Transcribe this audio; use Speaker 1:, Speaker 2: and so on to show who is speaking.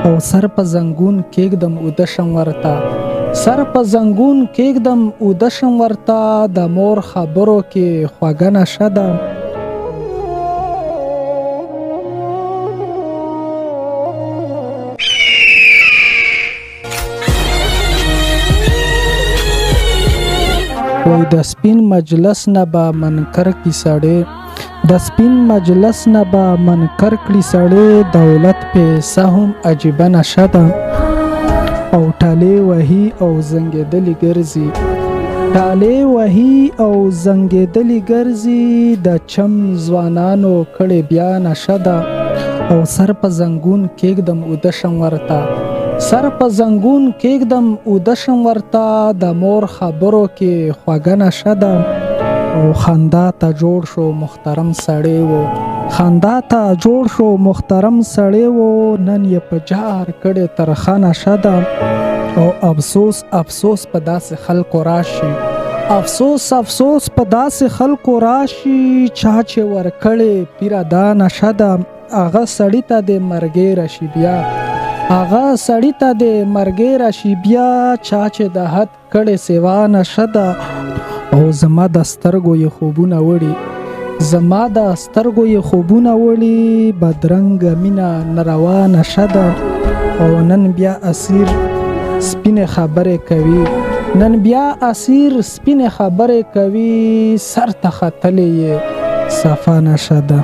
Speaker 1: او سر په زنګون کېږدم اوده شم ورته سر په زنګون کېږدم اوده شم ورته د مور خبرو کې خوږه نشه ده وای د سپین مجلس نه به منکر کړي سړی د سپین مجلس نه به منکر کړي سړی دولت پیسه هم عجیبه نشه ده او ټالې وهي او زنګېدلې ګرځي ټالې وهي او زنګېدلې ګرځي د چم ځوانانو کړې بیا نشه ده او سر په زنګون کېږدم اوده شم ورته سر په زنګون کېږدم اوده شم ورته د مور خبرو کې خوږه نشه ده او خندا ته جوړ شو محترم سړی و خندا ته جوړ شو محترم سړی و نن یې په جار کړې ترخه نشه ده او افسوس افسوس په داسې خلکو راشي افسوس افسوس په داسې خلکو راشي چا چې ورکړې پیره دا نشه ده هغه سړي ته د مرګې راشي بیا هغه سړي ته د مرګې راشي بیا چا چې د حد کړې سیوا نشه ده او زما د سترګو یې خوبونه وړي زما د سترګو یې خوبونه وړي بدرنګه مینه ناروا نشه ده او نن بیا اسیر سپینې خبرې کوي نن بیا اسیر سپینې خبرې کوي سر ته ختلې یې صفا نشه ده